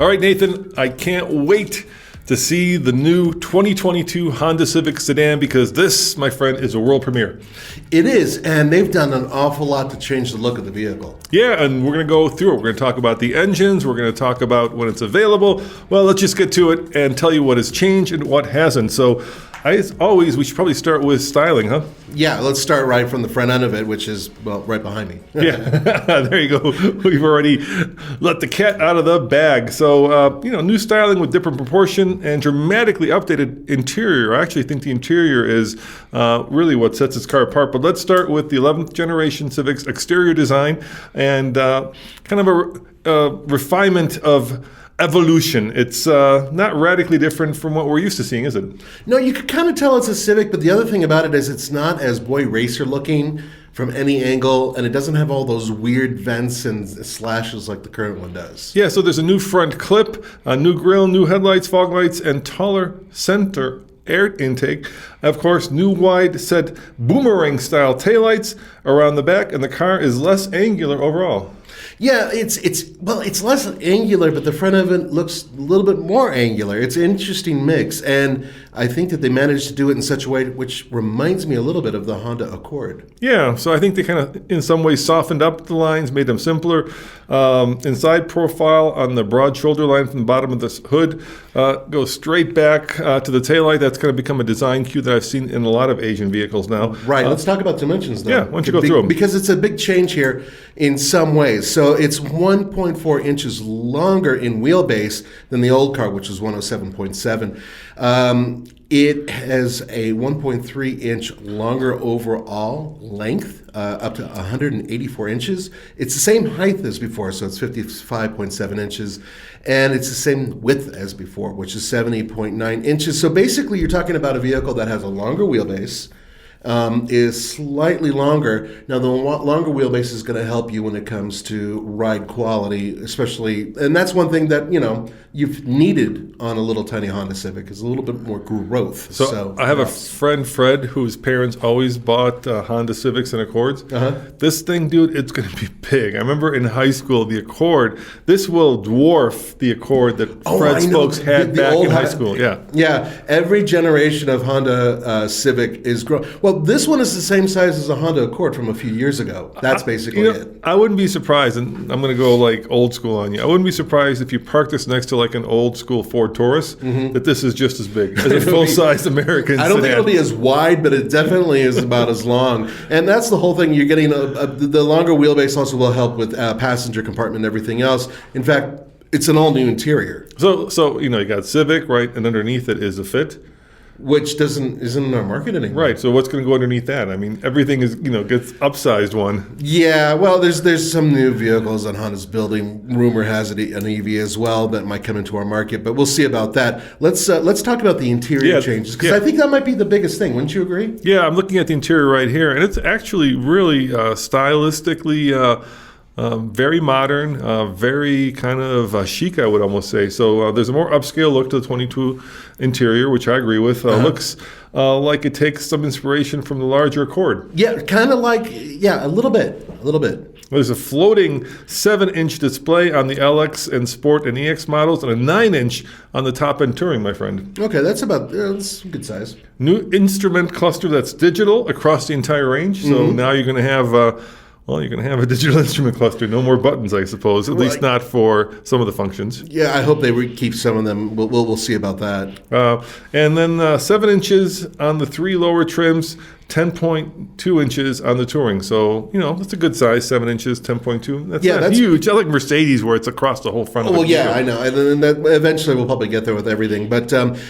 All right, Nathan, I can't wait to see the new 2022 Honda Civic Sedan because this, my friend, is a world premiere. It is, and they've done an awful lot to change the look of the vehicle. Yeah, and we're going to go through it. We're going to talk about the engines. We're going to talk about when it's available. Well, let's just get to it and tell you what has changed and what hasn't. So, as always, we should probably start with styling, huh? Yeah, let's start right from the front end of it, which is, well, right behind me. Yeah, there you go. We've already let the cat out of the bag. So, new styling with different proportion and dramatically updated interior. I actually think the interior is really what sets this car apart. But let's start with the 11th generation Civic's exterior design and kind of a refinement of evolution. It's not radically different from what we're used to seeing, is it? No, you could kind of tell it's a Civic, but the other thing about it is it's not as boy racer looking from any angle, and it doesn't have all those weird vents and slashes like the current one does. Yeah, so there's a new front clip, a new grille, new headlights, fog lights, and taller center air intake. Of course, new wide set boomerang style taillights around the back, and the car is less angular overall. Yeah, it's less angular, but the front of it looks a little bit more angular. It's an interesting mix, and I think that they managed to do it in such a way which reminds me a little bit of the Honda Accord. Yeah, so I think they kind of, in some ways, softened up the lines, made them simpler. Inside profile on the broad shoulder line from the bottom of this hood goes straight back to the taillight. That's going to become a design cue that I've seen in a lot of Asian vehicles now. Right, let's talk about dimensions, though. Yeah, why don't you go through them? Because it's a big change here in some ways. So it's 1.4 inches longer in wheelbase than the old car, which was 107.7. It has a 1.3 inch longer overall length, up to 184 inches. It's the same height as before, so it's 55.7 inches. And it's the same width as before, which is 70.9 inches. So basically, you're talking about a vehicle that has a longer wheelbase, is slightly longer. Now, the longer wheelbase is going to help you when it comes to ride quality, especially, and that's one thing that, you've needed on a little tiny Honda Civic is a little bit more growth. So I have a friend, Fred, whose parents always bought Honda Civics and Accords. This thing, dude, it's going to be big. I remember in high school, the Accord, this will dwarf the Accord that Fred's folks had back in high school. Yeah, every generation of Honda Civic is growing. Well, this one is the same size as a Honda Accord from a few years ago. That's basically it. I wouldn't be surprised, and I'm going to go like old school on you. I wouldn't be surprised if you park this next to like an old school Ford Taurus, that this is just as big as a full-size American sedan. I don't think it'll be as wide, but it definitely is about as long. And that's the whole thing. You're getting the longer wheelbase also will help with passenger compartment and everything else. In fact, it's an all-new interior. So you got Civic, right, and underneath it is a Fit. Which isn't in our market anymore. Right. So what's going to go underneath that? I mean, everything is gets upsized one. Yeah. Well, there's some new vehicles that Honda's building. Rumor has it an EV as well that might come into our market, but we'll see about that. Let's talk about the interior changes because I think that might be the biggest thing. Wouldn't you agree? Yeah, I'm looking at the interior right here, and it's actually really stylistically. Very modern, very kind of chic, I would almost say. So there's a more upscale look to the 22 interior, which I agree with. Looks like it takes some inspiration from the larger Accord. Yeah, kind of like, a little bit. There's a floating 7-inch display on the LX and Sport and EX models and a 9-inch on the top-end Touring, my friend. Okay, that's a good size. New instrument cluster that's digital across the entire range. So now you're going to have... you're going to have a digital instrument cluster. No more buttons, I suppose, at least not for some of the functions. Yeah, I hope they keep some of them. We'll see about that. And then 7 inches on the 3 lower trims, 10.2 inches on the Touring. So, that's a good size, 7 inches, 10.2. That's huge. I like Mercedes where it's across the whole front of the vehicle. Well, yeah, I know. And then eventually we'll probably get there with everything. But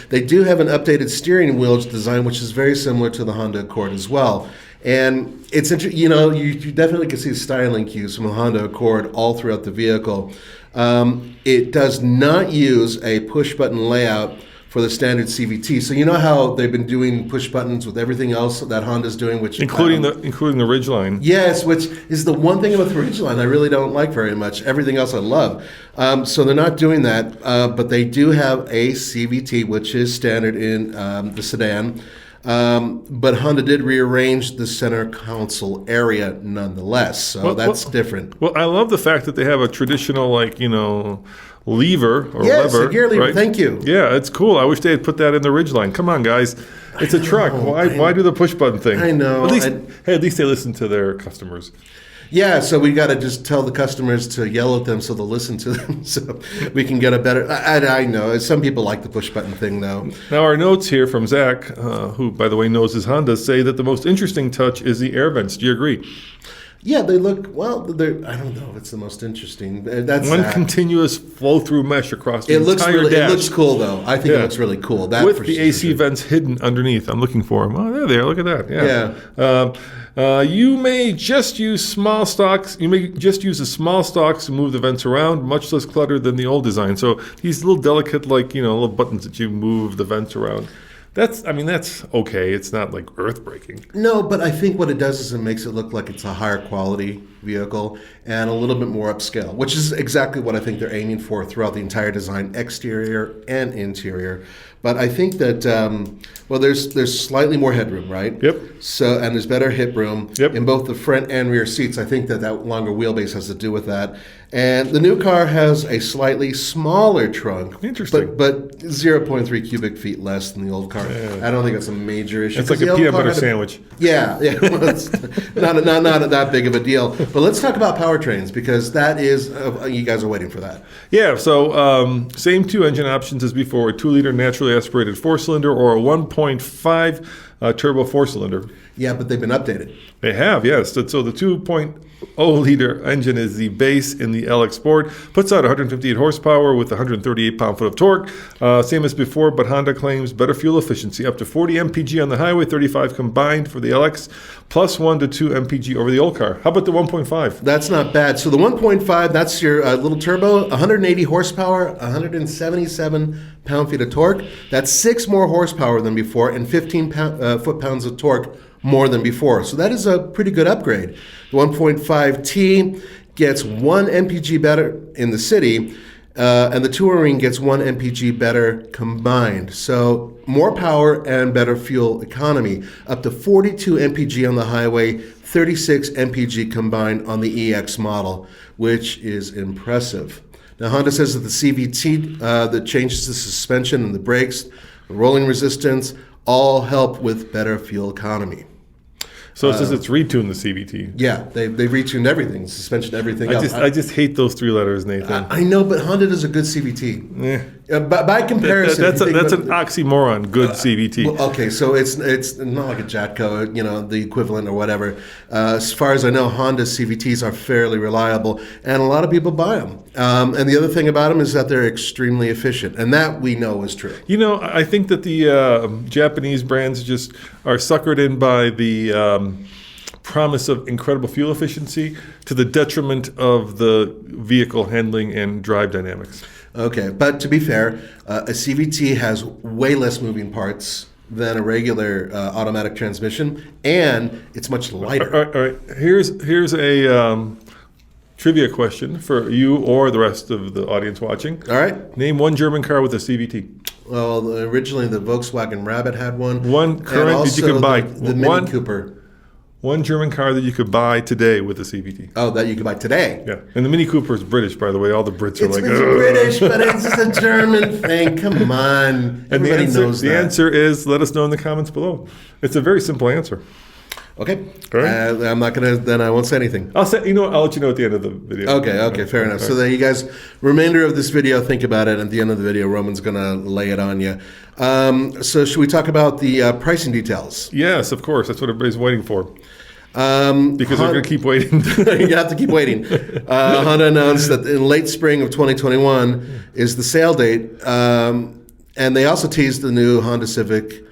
they do have an updated steering wheel design, which is very similar to the Honda Accord as well. And it's you definitely can see styling cues from the Honda Accord all throughout the vehicle. It does not use a push button layout for the standard CVT. So you know how they've been doing push buttons with everything else that Honda's doing, which including the Ridgeline. Yes, which is the one thing about the Ridgeline I really don't like very much. Everything else I love. So they're not doing that, but they do have a CVT, which is standard in the sedan. But Honda did rearrange the center console area nonetheless, so that's different. Well, I love the fact that they have a traditional, lever or lever. A gear lever. Right? Thank you. Yeah, it's cool. I wish they had put that in the Ridgeline. Come on, guys. It's a truck. Why do the push button thing? I know. At least they listen to their customers. Yeah, so we got to just tell the customers to yell at them so they'll listen to them, so we can get a better. I know some people like the push button thing though. Now our notes here from Zach, who by the way knows his Honda, say that the most interesting touch is the air vents. Do you agree? Yeah, they look well. I don't know if it's the most interesting. That's one continuous flow-through mesh across the entire dash. It looks cool though. I think it looks really cool. That with the AC vents hidden underneath. I'm looking for them. Oh, there they are. Look at that. Yeah. You may just use small stocks. You may just use the small stocks to move the vents around, much less clutter than the old design. So these little delicate, little buttons that you move the vents around. That's okay. It's not like earth-breaking. No, but I think what it does is it makes it look like it's a higher quality vehicle and a little bit more upscale, which is exactly what I think they're aiming for throughout the entire design, exterior and interior. But I think that there's slightly more headroom, right? Yep. So and there's better hip room in both the front and rear seats. I think that longer wheelbase has to do with that. And the new car has a slightly smaller trunk. Interesting. But 0.3 cubic feet less than the old car. Yeah. I don't think it's a major issue. It's like a peanut butter sandwich. Yeah. Well, it's not that big of a deal. But let's talk about powertrains because that is you guys are waiting for that. Yeah. So same two engine options as before: a 2-liter naturally aspirated 4-cylinder or a 1.5 turbo 4-cylinder. Yeah, but they've been updated. They have, yes. So the 2.0-liter engine is the base in the LX Sport. Puts out 158 horsepower with 138 pound-foot of torque. Same as before, but Honda claims better fuel efficiency. Up to 40 mpg on the highway, 35 combined for the LX, plus 1 to 2 mpg over the old car. How about the 1.5? That's not bad. So the 1.5, that's your little turbo, 180 horsepower, 177 pound-feet of torque. That's 6 more horsepower than before and 15 foot-pounds of torque more than before. So that is a pretty good upgrade. The 1.5T gets 1 mpg better in the city, and the Touring gets 1 mpg better combined. So more power and better fuel economy. Up to 42 mpg on the highway, 36 mpg combined on the EX model, which is impressive. Now Honda says that the CVT that changes the suspension and the brakes, the rolling resistance, all help with better fuel economy. So it says it's retuned the CVT. Yeah, they've retuned everything, suspension, everything else. I just hate those 3 letters, Nathan. I know, but Honda does a good CVT. By comparison, that's an oxymoron. Good CVT. Well, okay, so it's not like a Jatco, the equivalent or whatever. As far as I know, Honda CVTs are fairly reliable, and a lot of people buy them. And the other thing about them is that they're extremely efficient, and that we know is true. I think that the Japanese brands just are suckered in by the promise of incredible fuel efficiency to the detriment of the vehicle handling and drive dynamics. Okay, but to be fair, a CVT has way less moving parts than a regular automatic transmission, and it's much lighter. All right. Here's a trivia question for you or the rest of the audience watching. All right. Name one German car with a CVT. Well, originally the Volkswagen Rabbit had one. One current that you can buy. The Mini Cooper. One German car that you could buy today with a CVT. Oh, that you could buy today? Yeah. And the Mini Cooper is British, by the way. All the Brits are it's British, but it's a German thing. Come on. Everybody knows that. The answer is, let us know in the comments below. It's a very simple answer. Okay. All right. I'm not going to, then I won't say anything. I'll let you know at the end of the video. Okay, fair enough. So then you guys, remainder of this video, think about it. At the end of the video, Roman's going to lay it on you. So should we talk about the pricing details? Yes, of course. That's what everybody's waiting for. Because they're going to keep waiting. You have to keep waiting. Honda announced that in late spring of 2021 is the sale date. And they also teased the new Honda Civic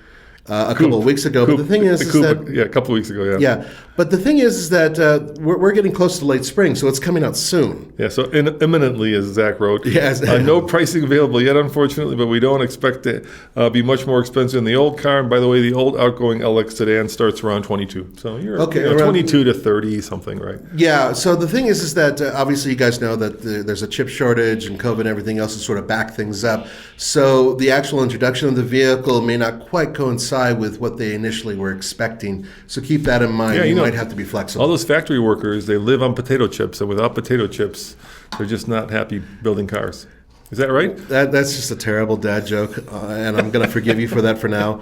a couple of weeks ago. But the thing is that... Yeah, a couple of weeks ago, yeah. Yeah, but the thing is that we're getting close to late spring, so it's coming out soon. Yeah, so imminently, as Zach wrote. Yes. No pricing available yet, unfortunately, but we don't expect to be much more expensive than the old car. And by the way, the old outgoing LX sedan starts around 22. So you're okay, 22 to 30 something, right? Yeah, so the thing is that obviously you guys know that there's a chip shortage and COVID and everything else has sort of backed things up. So the actual introduction of the vehicle may not quite coincide coincide with what they initially were expecting. So keep that in mind. Yeah, you might have to be flexible. All those factory workers, they live on potato chips, and without potato chips, they're just not happy building cars. Is that right? That's just a terrible dad joke, and I'm going to forgive you for that for now.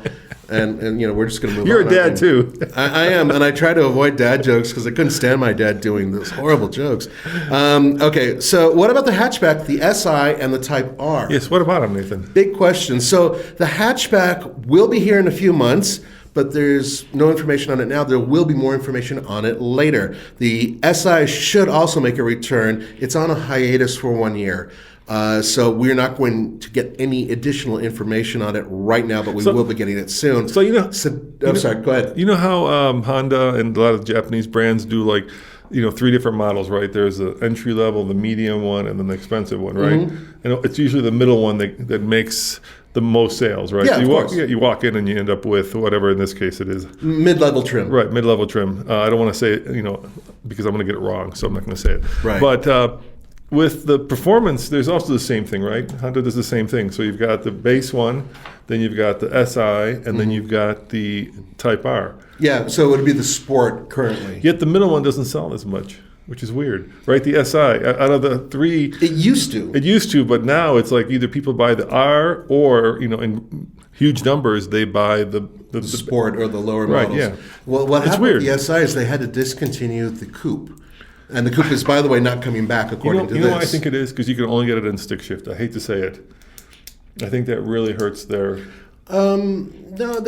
And we're just going to move on. You're a dad too. I am, and I try to avoid dad jokes because I couldn't stand my dad doing those horrible jokes. Okay, so what about the hatchback, the SI and the Type R? Yes, what about them, Nathan? Big question. So the hatchback will be here in a few months, but there's no information on it now. There will be more information on it later. The SI should also make a return. It's on a hiatus for 1 year. So we're not going to get any additional information on it right now, but we will be getting it soon. So sorry, go ahead. You know how Honda and a lot of Japanese brands do 3 different models, right? There's the entry level, the medium one, and then the expensive one, right? Mm-hmm. And it's usually the middle one that makes the most sales, right? Yeah, So of course. you walk in and you end up with whatever in this case it is. Mid-level trim. Right, mid-level trim. I don't want to say it, because I'm going to get it wrong, so I'm not going to say it. Right. But with the performance, there's also the same thing, right? Honda does the same thing. So you've got the base one, then you've got the SI, and then you've got the Type R. Yeah, so it would be the Sport currently. Yet the middle one doesn't sell as much, which is weird, right? The SI, out of the 3... It used to. It used to, but now it's like either people buy the R or, in huge numbers, they buy the Sport or the lower right, models. yeah. Well, what It's happened weird. with the SI is they had to discontinue the coupe. And the coupe is, by the way, not coming back according to this. You know why I think it is? Because you can only get it in stick shift. I hate to say it. I think that really hurts their... No,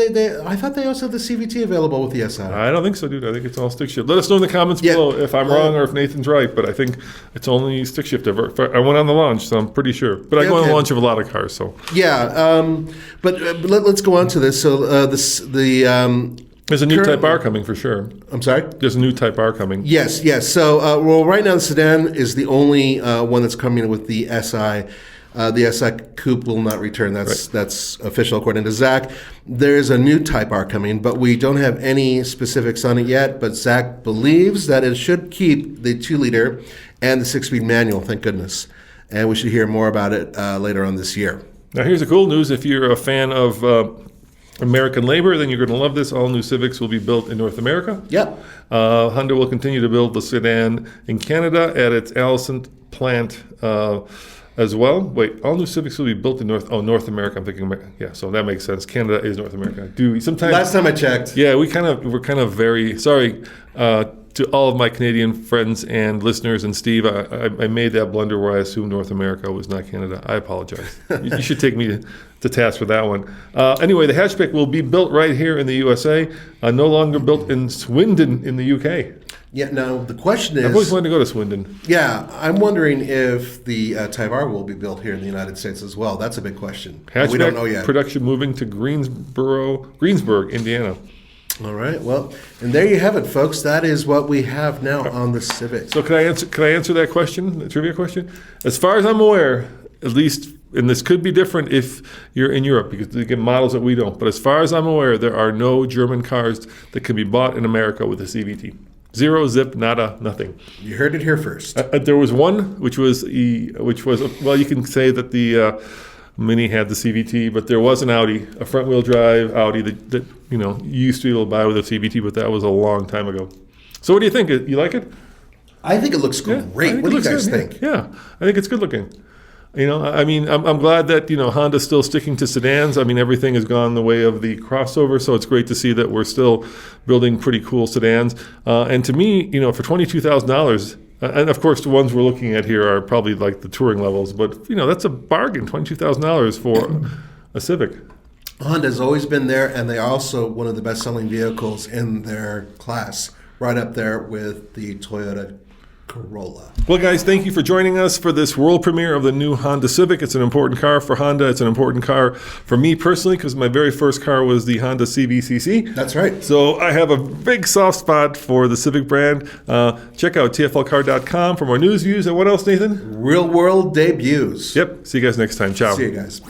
I thought they also had the CVT available with the SI. I don't think so, dude. I think it's all stick shift. Let us know in the comments below if I'm wrong or if Nathan's right, but I think it's only stick shift. I went on the launch, so I'm pretty sure. But I go on the launch of a lot of cars, so... Yeah, but let's go on to this. So there's a new Type R coming for sure. I'm sorry? There's a new Type R coming. Yes. So, right now the sedan is the only one that's coming with the SI. The SI coupe will not return. That's official according to Zach. There's a new Type R coming, but we don't have any specifics on it yet. But Zach believes that it should keep the 2-liter and the 6-speed manual, thank goodness. And we should hear more about it later on this year. Now here's the cool news. If you're a fan of American labor, then you're going to love this. All new Civics will be built in North America. Yep. Honda will continue to build the sedan in Canada at its Allison plant as well. Wait, all new Civics will be built in North America. I'm thinking, yeah, so that makes sense. Canada is North America. Last time I checked. Yeah, we're kind of very sorry to all of my Canadian friends and listeners. And Steve, I made that blunder where I assumed North America was not Canada. I apologize. You should take me to task for that one. Anyway, the hatchback will be built right here in the USA, no longer built in Swindon in the UK. Yeah, now the question is... I've always wanted to go to Swindon. Yeah, I'm wondering if the Type R will be built here in the United States as well. That's a big question. Hatchback We don't know yet. production moving to Greensburg, Indiana. All right, well, and there you have it, folks. That is what we have now on the Civic. So can I answer that question, the trivia question? As far as I'm aware, at least, and this could be different if you're in Europe because they get models that we don't, but as far as I'm aware, there are no German cars that can be bought in America with a CVT. Zero, zip, nada, nothing. You heard it here first. There was one, which was well, you can say that the Mini had the CVT, but there was an Audi, a front-wheel drive Audi that you used to be able to buy with a CVT, but that was a long time ago. So what do you think? You like it? I think it looks great. What do you guys think? Yeah, I think it's good looking. I'm glad that Honda's still sticking to sedans. I mean, everything has gone the way of the crossover, so it's great to see that we're still building pretty cool sedans. And to me, for $22,000, and of course the ones we're looking at here are probably like the touring levels, but that's a bargain, $22,000 for a Civic. Honda's always been there, and they're also one of the best-selling vehicles in their class, right up there with the Toyota Corolla. Well, guys, thank you for joining us for this world premiere of the new Honda Civic. It's an important car for Honda. It's an important car for me personally because my very first car was the Honda CBCC. That's right. So I have a big soft spot for the Civic brand. Check out TFLcar.com for more news, views, and what else, Nathan? Real world debuts. Yep. See you guys next time. Ciao. See you guys.